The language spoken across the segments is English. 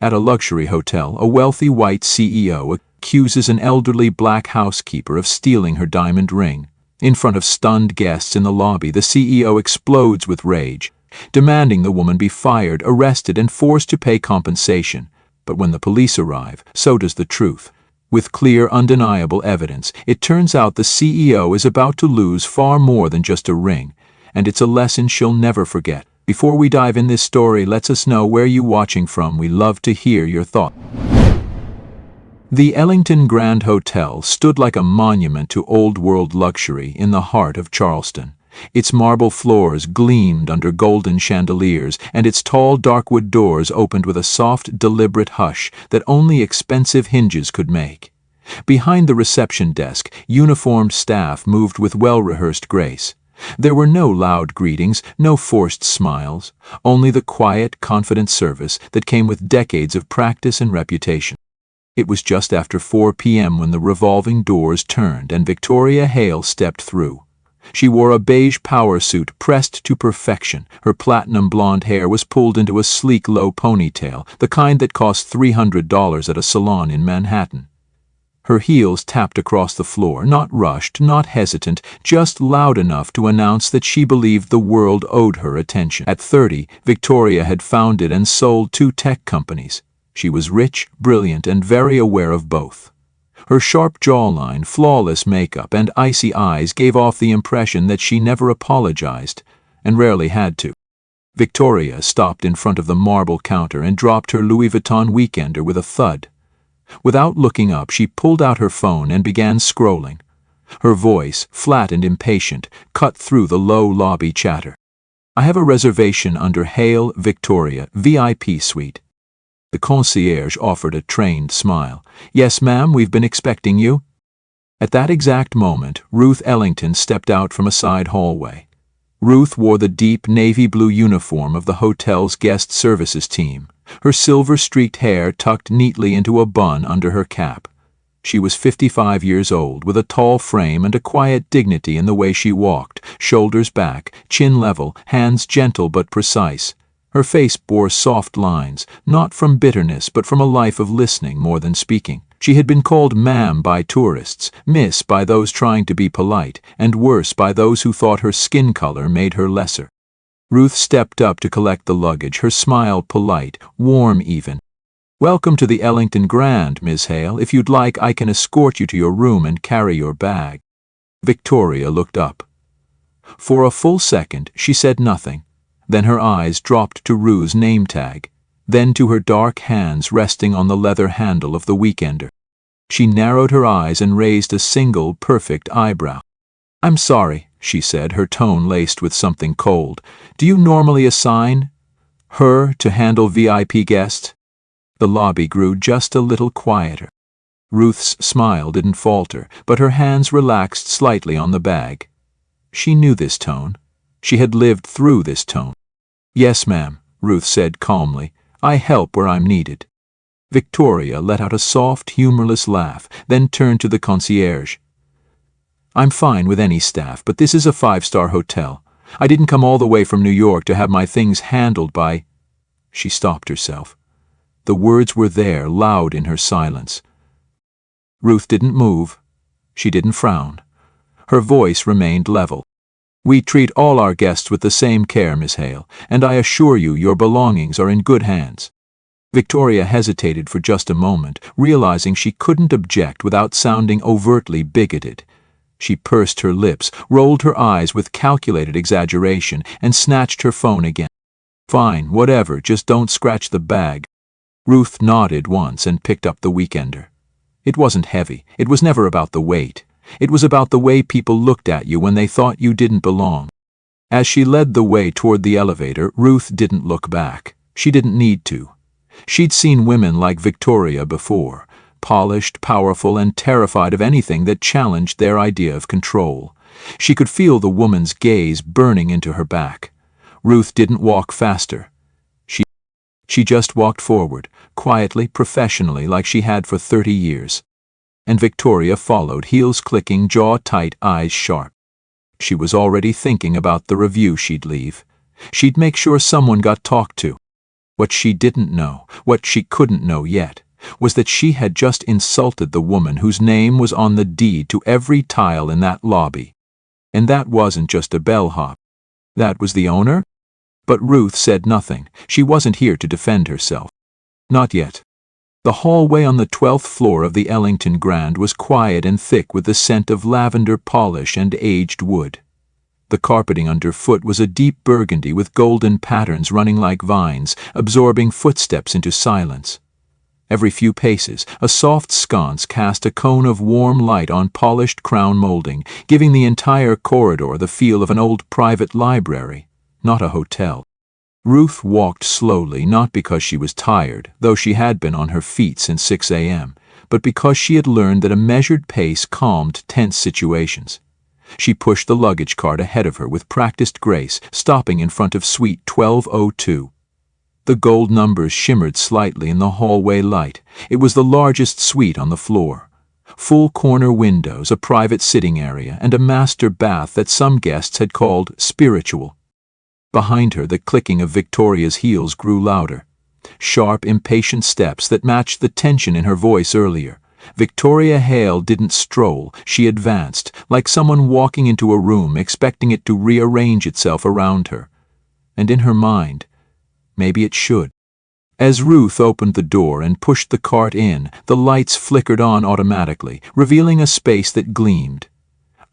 At a luxury hotel, a wealthy white CEO accuses an elderly black housekeeper of stealing her diamond ring. In front of stunned guests in the lobby, the CEO explodes with rage, demanding the woman be fired, arrested, and forced to pay compensation. But when the police arrive, so does the truth. With clear, undeniable evidence, it turns out the CEO is about to lose far more than just a ring, and it's a lesson she'll never forget. Before we dive in this story, let us know where you're watching from. We love to hear your thoughts. The Ellington Grand Hotel stood like a monument to old-world luxury in the heart of Charleston. Its marble floors gleamed under golden chandeliers, and its tall darkwood doors opened with a soft, deliberate hush that only expensive hinges could make. Behind the reception desk, uniformed staff moved with well-rehearsed grace. There were no loud greetings, no forced smiles, only the quiet, confident service that came with decades of practice and reputation. It was just after 4 p.m. when the revolving doors turned and Victoria Hale stepped through. She wore a beige power suit pressed to perfection. Her platinum blonde hair was pulled into a sleek low ponytail, the kind that cost $300 at a salon in Manhattan. Her heels tapped across the floor, not rushed, not hesitant, just loud enough to announce that she believed the world owed her attention. At 30, Victoria had founded and sold 2 tech companies. She was rich, brilliant, and very aware of both. Her sharp jawline, flawless makeup, and icy eyes gave off the impression that she never apologized, and rarely had to. Victoria stopped in front of the marble counter and dropped her Louis Vuitton weekender with a thud. Without looking up, she pulled out her phone and began scrolling. Her voice, flat and impatient, cut through the low lobby chatter. "I have a reservation under Hale Victoria, VIP suite." The concierge offered a trained smile. "Yes, ma'am, we've been expecting you." At that exact moment, Ruth Ellington stepped out from a side hallway. Ruth wore the deep navy blue uniform of the hotel's guest services team, her silver-streaked hair tucked neatly into a bun under her cap. She was 55 years old, with a tall frame and a quiet dignity in the way she walked, shoulders back, chin level, hands gentle but precise. Her face bore soft lines, not from bitterness but from a life of listening more than speaking. She had been called ma'am by tourists, miss by those trying to be polite, and worse by those who thought her skin color made her lesser. Ruth stepped up to collect the luggage, her smile polite, warm even. "Welcome to the Ellington Grand, Miss Hale. If you'd like, I can escort you to your room and carry your bag." Victoria looked up. For a full second, she said nothing. Then her eyes dropped to Ruth's name tag, then to her dark hands resting on the leather handle of the weekender. She narrowed her eyes and raised a single, perfect eyebrow. "I'm sorry," she said, her tone laced with something cold. "Do you normally assign her to handle VIP guests?" The lobby grew just a little quieter. Ruth's smile didn't falter, but her hands relaxed slightly on the bag. She knew this tone. She had lived through this tone. "Yes, ma'am," Ruth said calmly. "I help where I'm needed." Victoria let out a soft, humorless laugh, then turned to the concierge. "I'm fine with any staff, but this is a 5-star hotel. I didn't come all the way from New York to have my things handled by—" She stopped herself. The words were there, loud in her silence. Ruth didn't move. She didn't frown. Her voice remained level. "We treat all our guests with the same care, Miss Hale, and I assure you your belongings are in good hands." Victoria hesitated for just a moment, realizing she couldn't object without sounding overtly bigoted. She pursed her lips, rolled her eyes with calculated exaggeration, and snatched her phone again. "Fine, whatever, just don't scratch the bag." Ruth nodded once and picked up the weekender. It wasn't heavy. It was never about the weight. It was about the way people looked at you when they thought you didn't belong. As she led the way toward the elevator, Ruth didn't look back. She didn't need to. She'd seen women like Victoria before, polished, powerful, and terrified of anything that challenged their idea of control. She could feel the woman's gaze burning into her back. Ruth didn't walk faster. She just walked forward, quietly, professionally, like she had for 30 years. And Victoria followed, heels clicking, jaw tight, eyes sharp. She was already thinking about the review she'd leave. She'd make sure someone got talked to. What she didn't know, what she couldn't know yet, was that she had just insulted the woman whose name was on the deed to every tile in that lobby. And that wasn't just a bellhop. That was the owner? But Ruth said nothing. She wasn't here to defend herself. Not yet. The hallway on the 12th floor of the Ellington Grand was quiet and thick with the scent of lavender polish and aged wood. The carpeting underfoot was a deep burgundy with golden patterns running like vines, absorbing footsteps into silence. Every few paces, a soft sconce cast a cone of warm light on polished crown molding, giving the entire corridor the feel of an old private library, not a hotel. Ruth walked slowly, not because she was tired, though she had been on her feet since 6 a.m., but because she had learned that a measured pace calmed tense situations. She pushed the luggage cart ahead of her with practiced grace, stopping in front of suite 1202. The gold numbers shimmered slightly in the hallway light. It was the largest suite on the floor. Full corner windows, a private sitting area, and a master bath that some guests had called spiritual. Behind her, the clicking of Victoria's heels grew louder. Sharp, impatient steps that matched the tension in her voice earlier. Victoria Hale didn't stroll, she advanced, like someone walking into a room expecting it to rearrange itself around her. And in her mind, maybe it should. As Ruth opened the door and pushed the cart in, the lights flickered on automatically, revealing a space that gleamed.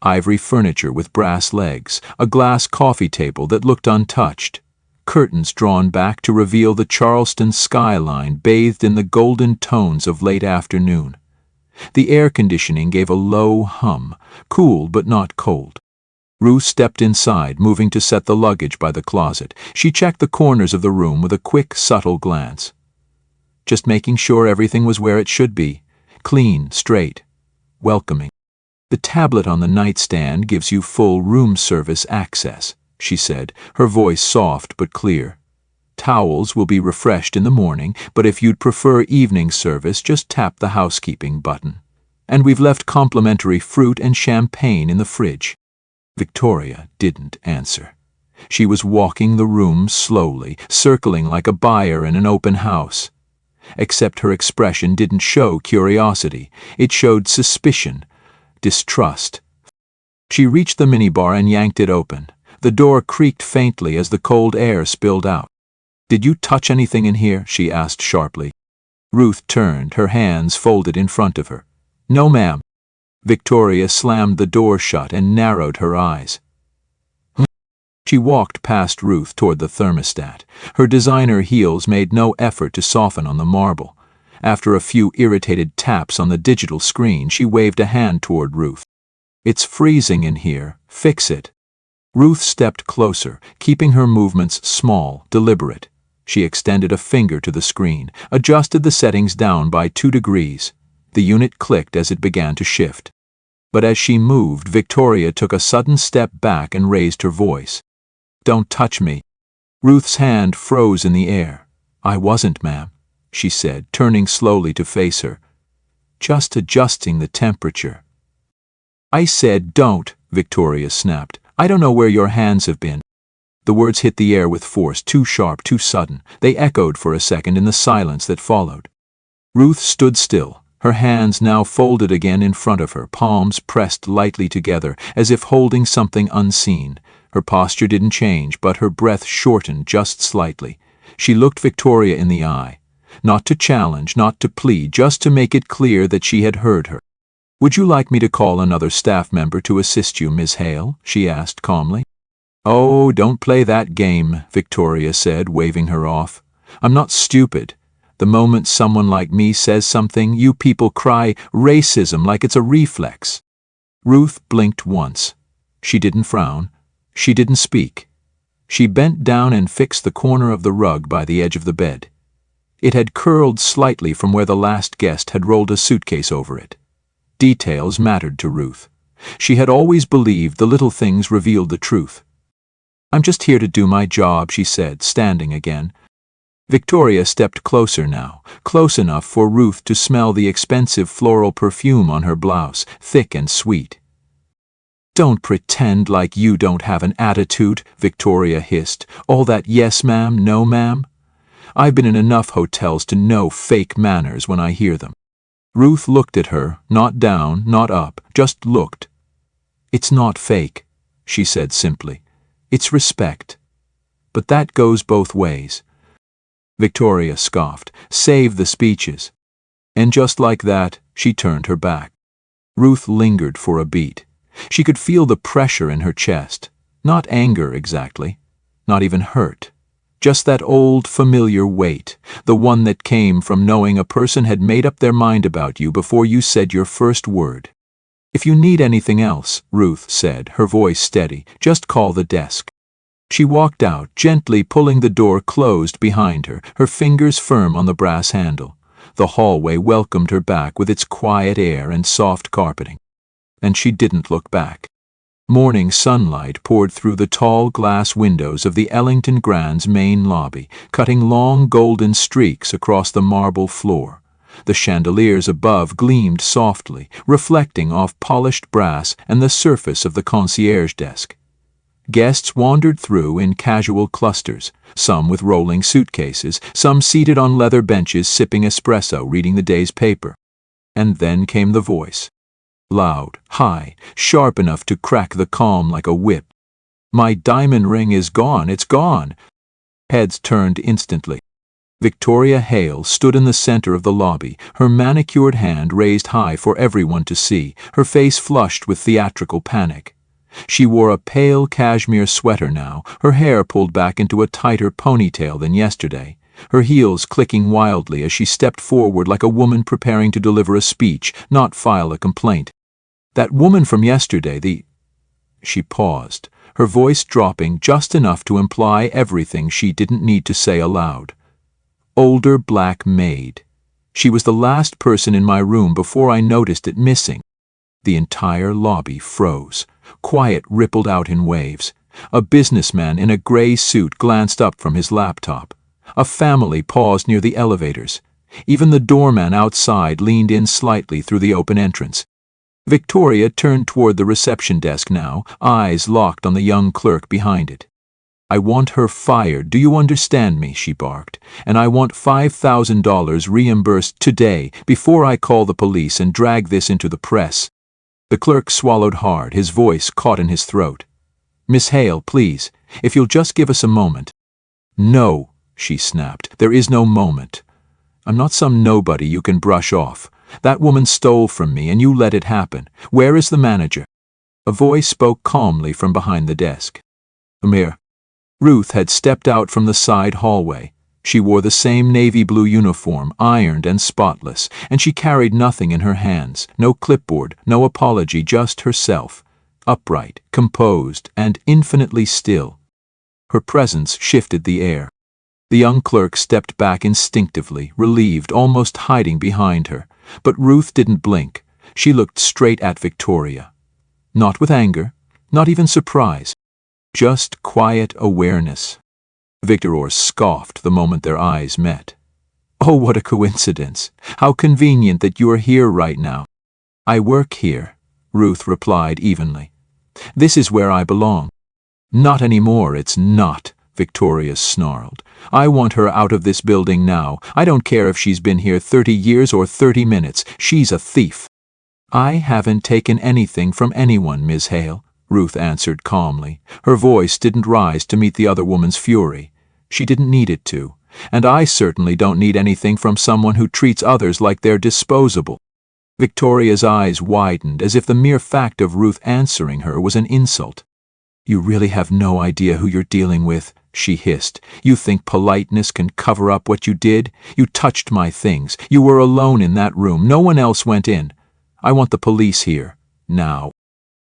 Ivory furniture with brass legs, a glass coffee table that looked untouched, curtains drawn back to reveal the Charleston skyline bathed in the golden tones of late afternoon. The air conditioning gave a low hum, cool but not cold. Ruth stepped inside, moving to set the luggage by the closet. She checked the corners of the room with a quick, subtle glance. Just making sure everything was where it should be. Clean, straight, welcoming. The tablet on the nightstand gives you full room service access, she said, her voice soft but clear. Towels will be refreshed in the morning, but if you'd prefer evening service, just tap the housekeeping button. And we've left complimentary fruit and champagne in the fridge. Victoria didn't answer. She was walking the room slowly, circling like a buyer in an open house. Except her expression didn't show curiosity. It showed suspicion, distrust. She reached the minibar and yanked it open. The door creaked faintly as the cold air spilled out. "Did you touch anything in here?" she asked sharply. Ruth turned, her hands folded in front of her. "No, ma'am." Victoria slammed the door shut and narrowed her eyes. She walked past Ruth toward the thermostat. Her designer heels made no effort to soften on the marble. After a few irritated taps on the digital screen, she waved a hand toward Ruth. "It's freezing in here. Fix it." Ruth stepped closer, keeping her movements small, deliberate. She extended a finger to the screen, adjusted the settings down by 2 degrees. The unit clicked as it began to shift. But as she moved, Victoria took a sudden step back and raised her voice. "Don't touch me." Ruth's hand froze in the air. "I wasn't, ma'am," she said, turning slowly to face her. "Just adjusting the temperature." "I said don't," Victoria snapped. "I don't know where your hands have been." The words hit the air with force, too sharp, too sudden. They echoed for a second in the silence that followed. Ruth stood still, her hands now folded again in front of her, palms pressed lightly together, as if holding something unseen. Her posture didn't change, but her breath shortened just slightly. She looked Victoria in the eye. Not to challenge, not to plead, just to make it clear that she had heard her. "Would you like me to call another staff member to assist you, Miss Hale?" she asked calmly. "Oh, don't play that game," Victoria said, waving her off. "I'm not stupid. The moment someone like me says something, you people cry racism like it's a reflex." Ruth blinked once. She didn't frown. She didn't speak. She bent down and fixed the corner of the rug by the edge of the bed. It had curled slightly from where the last guest had rolled a suitcase over it. Details mattered to Ruth. She had always believed the little things revealed the truth. "I'm just here to do my job," she said, standing again. Victoria stepped closer now, close enough for Ruth to smell the expensive floral perfume on her blouse, thick and sweet. "Don't pretend like you don't have an attitude," Victoria hissed. "All that yes ma'am, no ma'am." I've been in enough hotels to know fake manners when I hear them. Ruth looked at her, not down, not up, just looked. It's not fake, she said simply. It's respect. But that goes both ways. Victoria scoffed. Save the speeches. And just like that, she turned her back. Ruth lingered for a beat. She could feel the pressure in her chest. Not anger exactly. Not even hurt. Just that old, familiar weight, the one that came from knowing a person had made up their mind about you before you said your first word. If you need anything else, Ruth said, her voice steady, just call the desk. She walked out, gently pulling the door closed behind her, her fingers firm on the brass handle. The hallway welcomed her back with its quiet air and soft carpeting. And she didn't look back. Morning sunlight poured through the tall glass windows of the Ellington Grand's main lobby, cutting long golden streaks across the marble floor. The chandeliers above gleamed softly, reflecting off polished brass and the surface of the concierge desk. Guests wandered through in casual clusters, some with rolling suitcases, some seated on leather benches sipping espresso reading the day's paper. And then came the voice. Loud, high, sharp enough to crack the calm like a whip. My diamond ring is gone, it's gone. Heads turned instantly. Victoria Hale stood in the center of the lobby, her manicured hand raised high for everyone to see, her face flushed with theatrical panic. She wore a pale cashmere sweater now, her hair pulled back into a tighter ponytail than yesterday, her heels clicking wildly as she stepped forward like a woman preparing to deliver a speech, not file a complaint. That woman from yesterday, She paused, her voice dropping just enough to imply everything she didn't need to say aloud. Older black maid. She was the last person in my room before I noticed it missing. The entire lobby froze. Quiet rippled out in waves. A businessman in a gray suit glanced up from his laptop. A family paused near the elevators. Even the doorman outside leaned in slightly through the open entrance. Victoria turned toward the reception desk now, eyes locked on the young clerk behind it. I want her fired, do you understand me? She barked. And I want $5,000 reimbursed today before I call the police and drag this into the press. The clerk swallowed hard, his voice caught in his throat. Miss Hale, please, if you'll just give us a moment. No, she snapped, there is no moment. I'm not some nobody you can brush off. That woman stole from me and you let it happen. Where is the manager? A voice spoke calmly from behind the desk. Amir. Ruth had stepped out from the side hallway. She wore the same navy blue uniform, ironed and spotless, and she carried nothing in her hands, no clipboard, no apology, just herself, upright, composed, and infinitely still. Her presence shifted the air. The young clerk stepped back instinctively, relieved, almost hiding behind her. But Ruth didn't blink. She looked straight at Victoria. Not with anger, not even surprise. Just quiet awareness. Victor scoffed the moment their eyes met. Oh, what a coincidence. How convenient that you're here right now. I work here, Ruth replied evenly. This is where I belong. Not anymore, it's not, Victoria snarled. I want her out of this building now. I don't care if she's been here 30 years or 30 minutes. She's a thief. I haven't taken anything from anyone, Ms. Hale, Ruth answered calmly. Her voice didn't rise to meet the other woman's fury. She didn't need it to. And I certainly don't need anything from someone who treats others like they're disposable. Victoria's eyes widened as if the mere fact of Ruth answering her was an insult. You really have no idea who you're dealing with, she hissed. You think politeness can cover up what you did? You touched my things. You were alone in that room. No one else went in. I want the police here. Now.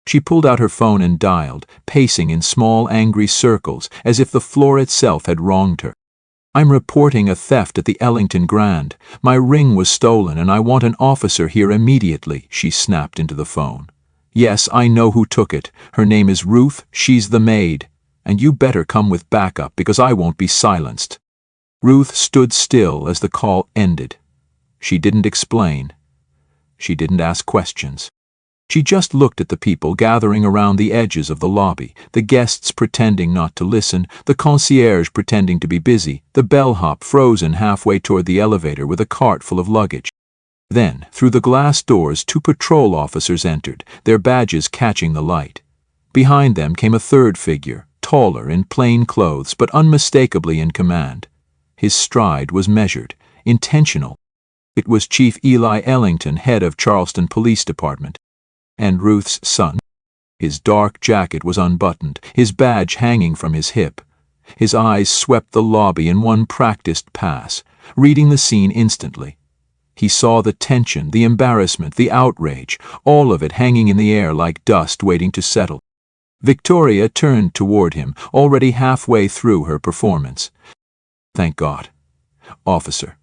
She pulled out her phone and dialed, pacing in small angry circles as if the floor itself had wronged her. I'm reporting a theft at the Ellington Grand. My ring was stolen and I want an officer here immediately, she snapped into the phone. Yes, I know who took it. Her name is Ruth, she's the maid. And you better come with backup because I won't be silenced. Ruth stood still as the call ended. She didn't explain. She didn't ask questions. She just looked at the people gathering around the edges of the lobby, the guests pretending not to listen, the concierge pretending to be busy, the bellhop frozen halfway toward the elevator with a cart full of luggage. Then, through the glass doors, 2 patrol officers entered, their badges catching the light. Behind them came a third figure, taller, in plain clothes, but unmistakably in command. His stride was measured, intentional. It was Chief Eli Ellington, head of Charleston Police Department. And Ruth's son. His dark jacket was unbuttoned, his badge hanging from his hip. His eyes swept the lobby in one practiced pass, reading the scene instantly. He saw the tension, the embarrassment, the outrage, all of it hanging in the air like dust waiting to settle. Victoria turned toward him, already halfway through her performance. "Thank God. Officer,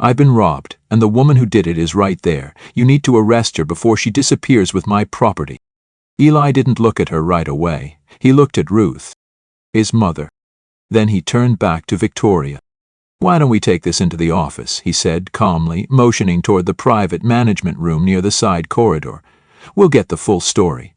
I've been robbed, and the woman who did it is right there. You need to arrest her before she disappears with my property." Eli didn't look at her right away. He looked at Ruth, his mother. Then he turned back to Victoria. "Why don't we take this into the office?" he said calmly, motioning toward the private management room near the side corridor. "We'll get the full story."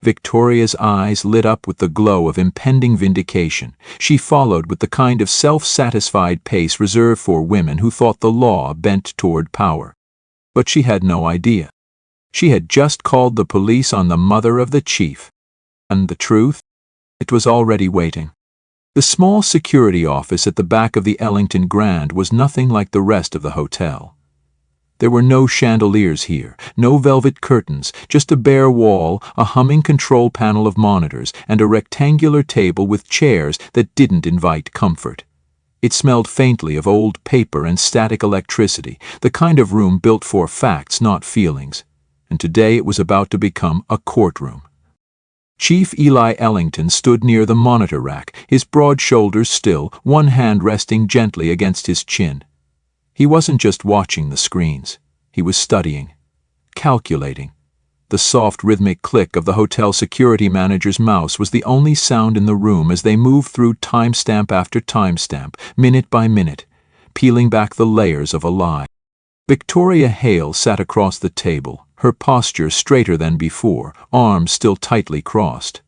Victoria's eyes lit up with the glow of impending vindication. She followed with the kind of self-satisfied pace reserved for women who thought the law bent toward power. But she had no idea. She had just called the police on the mother of the chief. And the truth? It was already waiting. The small security office at the back of the Ellington Grand was nothing like the rest of the hotel. There were no chandeliers here, no velvet curtains, just a bare wall, a humming control panel of monitors, and a rectangular table with chairs that didn't invite comfort. It smelled faintly of old paper and static electricity, the kind of room built for facts, not feelings. And today it was about to become a courtroom. Chief Eli Ellington stood near the monitor rack, his broad shoulders still, one hand resting gently against his chin. He wasn't just watching the screens. He was studying, calculating. The soft rhythmic click of the hotel security manager's mouse was the only sound in the room as they moved through timestamp after timestamp, minute by minute, peeling back the layers of a lie. Victoria Hale sat across the table, her posture straighter than before, arms still tightly crossed.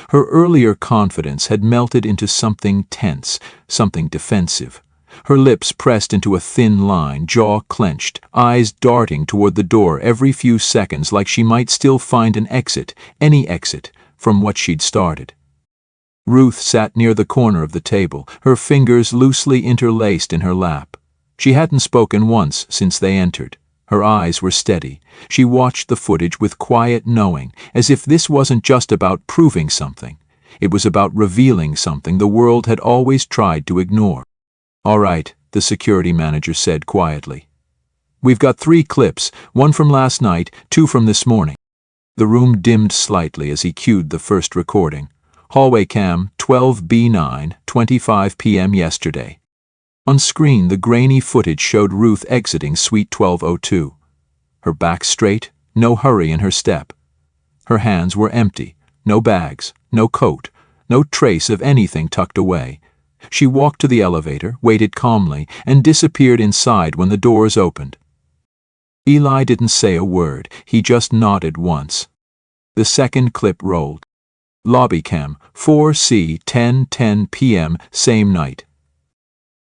Her earlier confidence had melted into something tense, something defensive. Her lips pressed into a thin line, jaw clenched, eyes darting toward the door every few seconds like she might still find an exit, any exit, from what she'd started. Ruth sat near the corner of the table, her fingers loosely interlaced in her lap. She hadn't spoken once since they entered. Her eyes were steady. She watched the footage with quiet knowing, as if this wasn't just about proving something. It was about revealing something the world had always tried to ignore. "All right," the security manager said quietly. "We've got 3 clips, 1 from last night, 2 from this morning." The room dimmed slightly as he cued the first recording. Hallway cam, 12B9, 25 p.m. yesterday. On screen, the grainy footage showed Ruth exiting Suite 1202. Her back straight, no hurry in her step. Her hands were empty, no bags, no coat, no trace of anything tucked away. She walked to the elevator, waited calmly, and disappeared inside when the doors opened. Eli didn't say a word, he just nodded once. The second clip rolled. Lobby cam, 4C, 10:10 p.m., same night.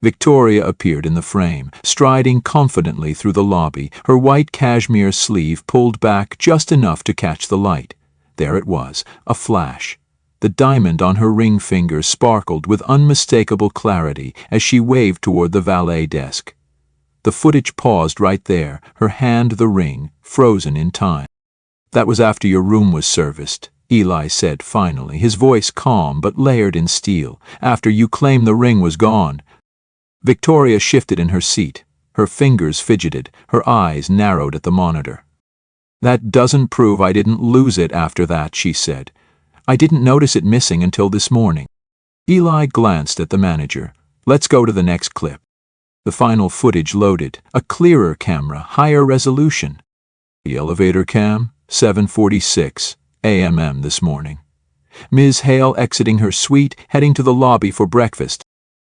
Victoria appeared in the frame, striding confidently through the lobby, her white cashmere sleeve pulled back just enough to catch the light. There it was, a flash. The diamond on her ring finger sparkled with unmistakable clarity as she waved toward the valet desk. The footage paused right there, her hand the ring, frozen in time. "That was after your room was serviced," Eli said finally, his voice calm but layered in steel. "After you claimed the ring was gone." Victoria shifted in her seat. Her fingers fidgeted, her eyes narrowed at the monitor. "That doesn't prove I didn't lose it after that," she said. "I didn't notice it missing until this morning." Eli glanced at the manager. "Let's go to the next clip." The final footage loaded, a clearer camera, higher resolution. The elevator cam, 7:46 a.m. this morning. Ms. Hale exiting her suite, heading to the lobby for breakfast.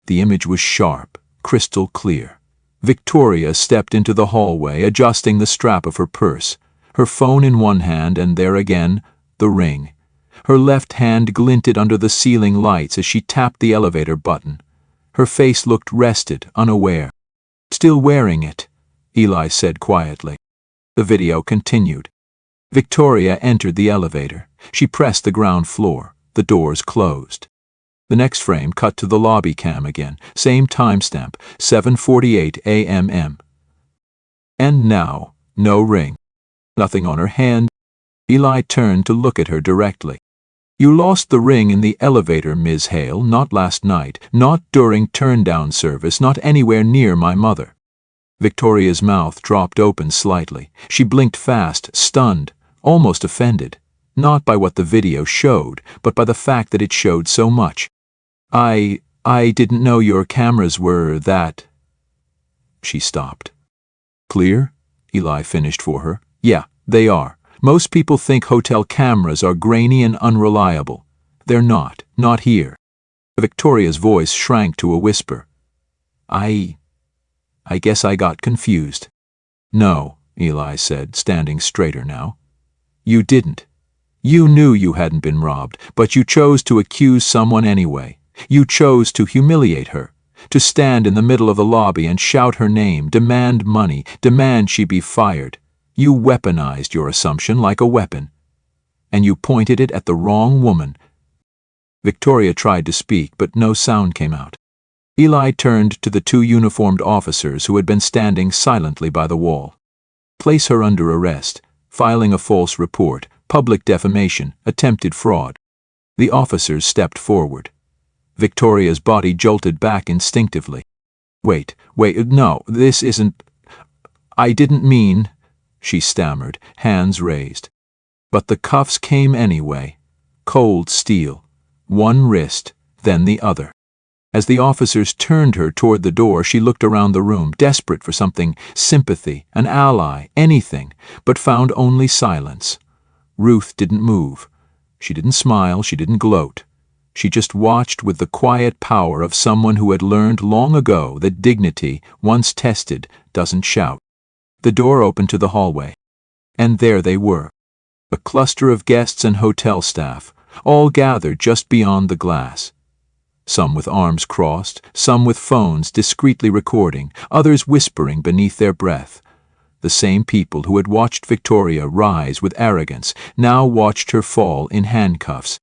The image was sharp, crystal clear. Victoria stepped into the hallway, adjusting the strap of her purse. her phone in one hand, and there again, the ring. Her left hand glinted under the ceiling lights as she tapped the elevator button. Her face looked rested, unaware. "Still wearing it," Eli said quietly. The video continued. Victoria entered the elevator. She pressed the ground floor. The doors closed. The next frame cut to the lobby cam again. Same timestamp, 7:48 a.m. And now, no ring. Nothing on her hand. Eli turned to look at her directly. "You lost the ring in the elevator, Ms. Hale, not last night, not during turn-down service, not anywhere near my mother." Victoria's mouth dropped open slightly. She blinked fast, stunned, almost offended, not by what the video showed, but by the fact that it showed so much. I didn't know your cameras were that." She stopped. "Clear?" Eli finished for her. "Yeah, they are. Most people think hotel cameras are grainy and unreliable. They're not here." Victoria's voice shrank to a whisper. I guess I got confused." "No," Eli said, standing straighter now. "You didn't. You knew you hadn't been robbed, but you chose to accuse someone anyway. You chose to humiliate her, to stand in the middle of the lobby and shout her name, demand money, demand she be fired. You weaponized your assumption like a weapon. And you pointed it at the wrong woman." Victoria tried to speak, but no sound came out. Eli turned to the two uniformed officers who had been standing silently by the wall. "Place her under arrest. Filing a false report, public defamation, attempted fraud." The officers stepped forward. Victoria's body jolted back instinctively. Wait, no, this isn't... I didn't mean..." she stammered, hands raised. But the cuffs came anyway. Cold steel. One wrist, then the other. As the officers turned her toward the door, she looked around the room, desperate for something, sympathy, an ally, anything, but found only silence. Ruth didn't move. She didn't smile, she didn't gloat. She just watched with the quiet power of someone who had learned long ago that dignity, once tested, doesn't shout. The door opened to the hallway. And there they were. A cluster of guests and hotel staff, all gathered just beyond the glass. Some with arms crossed, some with phones discreetly recording, others whispering beneath their breath. The same people who had watched Victoria rise with arrogance now watched her fall in handcuffs.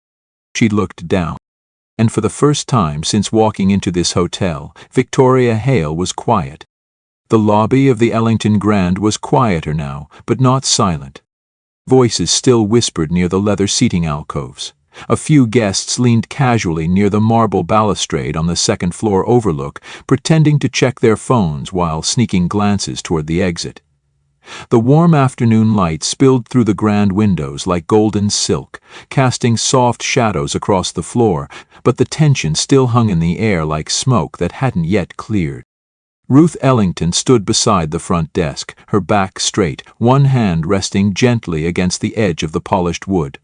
She looked down. And for the first time since walking into this hotel, Victoria Hale was quiet. The lobby of the Ellington Grand was quieter now, but not silent. Voices still whispered near the leather seating alcoves. A few guests leaned casually near the marble balustrade on the second-floor overlook, pretending to check their phones while sneaking glances toward the exit. The warm afternoon light spilled through the grand windows like golden silk, casting soft shadows across the floor, but the tension still hung in the air like smoke that hadn't yet cleared. Ruth Ellington stood beside the front desk, her back straight, one hand resting gently against the edge of the polished wood.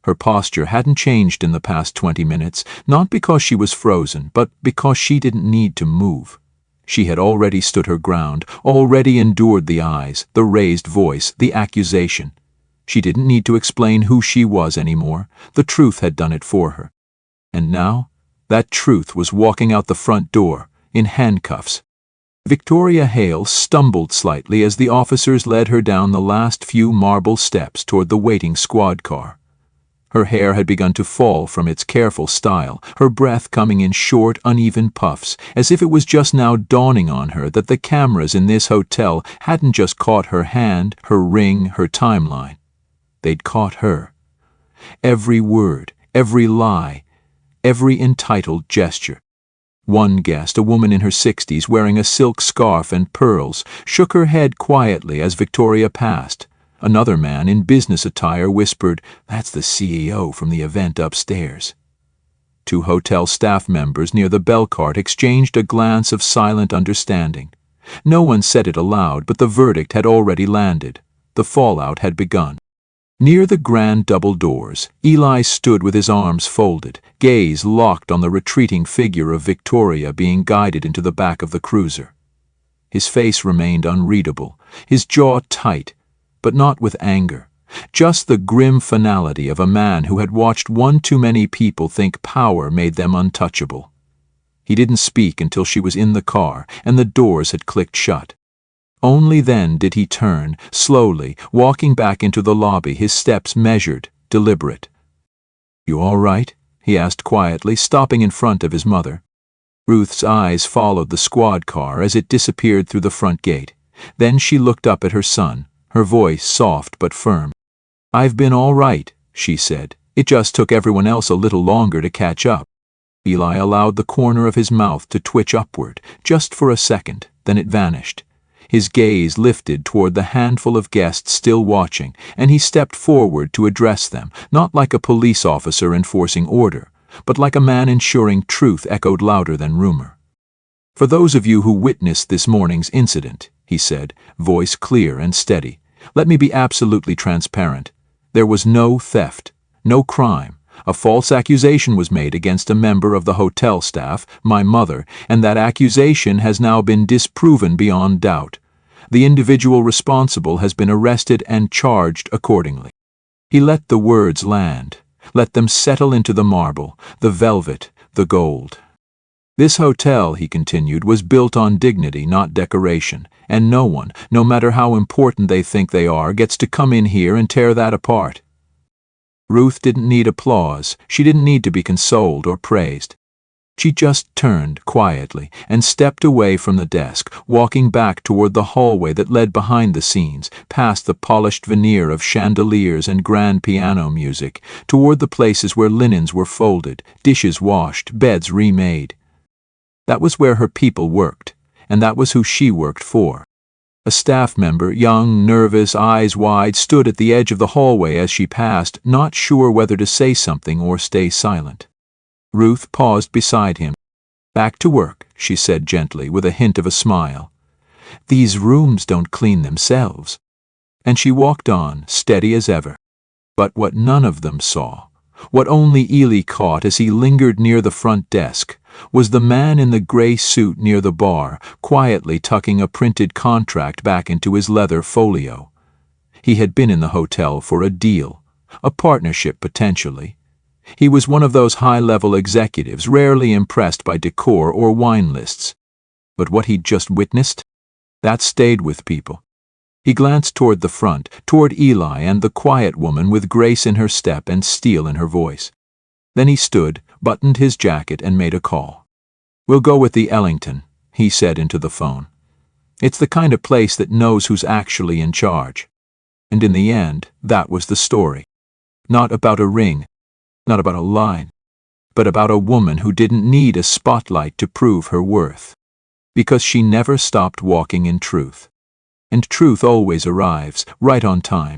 Her posture hadn't changed in the past 20 minutes, not because she was frozen, but because she didn't need to move. She had already stood her ground, already endured the eyes, the raised voice, the accusation. She didn't need to explain who she was anymore. The truth had done it for her. And now, that truth was walking out the front door, in handcuffs. Victoria Hale stumbled slightly as the officers led her down the last few marble steps toward the waiting squad car. Her hair had begun to fall from its careful style, her breath coming in short, uneven puffs, as if it was just now dawning on her that the cameras in this hotel hadn't just caught her hand, her ring, her timeline. They'd caught her. Every word, every lie, every entitled gesture. One guest, a woman in her 60s wearing a silk scarf and pearls, shook her head quietly as Victoria passed. Another man in business attire whispered, "That's the CEO from the event upstairs." Two hotel staff members near the bell cart exchanged a glance of silent understanding. No one said it aloud, but the verdict had already landed. The fallout had begun. Near the grand double doors, Eli stood with his arms folded, gaze locked on the retreating figure of Victoria being guided into the back of the cruiser. His face remained unreadable, his jaw tight, but not with anger. Just the grim finality of a man who had watched one too many people think power made them untouchable. He didn't speak until she was in the car and the doors had clicked shut. Only then did he turn, slowly, walking back into the lobby, his steps measured, deliberate. "You all right?" he asked quietly, stopping in front of his mother. Ruth's eyes followed the squad car as it disappeared through the front gate. Then she looked up at her son, her voice soft but firm. "I've been all right," she said. "It just took everyone else a little longer to catch up." Eli allowed the corner of his mouth to twitch upward, just for a second, then it vanished. His gaze lifted toward the handful of guests still watching, and he stepped forward to address them, not like a police officer enforcing order, but like a man ensuring truth echoed louder than rumor. "For those of you who witnessed this morning's incident," he said, voice clear and steady, "let me be absolutely transparent. There was no theft, no crime. A false accusation was made against a member of the hotel staff, my mother, and that accusation has now been disproven beyond doubt. The individual responsible has been arrested and charged accordingly." He let the words land, let them settle into the marble, the velvet, the gold. "This hotel," he continued, "was built on dignity, not decoration, and no one, no matter how important they think they are, gets to come in here and tear that apart." Ruth didn't need applause. She didn't need to be consoled or praised. She just turned quietly and stepped away from the desk, walking back toward the hallway that led behind the scenes, past the polished veneer of chandeliers and grand piano music, toward the places where linens were folded, dishes washed, beds remade. That was where her people worked, and that was who she worked for. A staff member, young, nervous, eyes wide, stood at the edge of the hallway as she passed, not sure whether to say something or stay silent. Ruth paused beside him. "Back to work," she said gently, with a hint of a smile. "These rooms don't clean themselves." And she walked on, steady as ever. But what none of them saw, what only Ely caught as he lingered near the front desk, was the man in the gray suit near the bar, quietly tucking a printed contract back into his leather folio. He had been in the hotel for a deal, a partnership potentially. He was one of those high-level executives rarely impressed by decor or wine lists. But what he'd just witnessed? That stayed with people. He glanced toward the front, toward Eli and the quiet woman with grace in her step and steel in her voice. Then he stood, buttoned his jacket, and made a call. "We'll go with the Ellington," he said into the phone. "It's the kind of place that knows who's actually in charge." And in the end, that was the story. Not about a ring, not about a line, but about a woman who didn't need a spotlight to prove her worth. Because she never stopped walking in truth. And truth always arrives, right on time.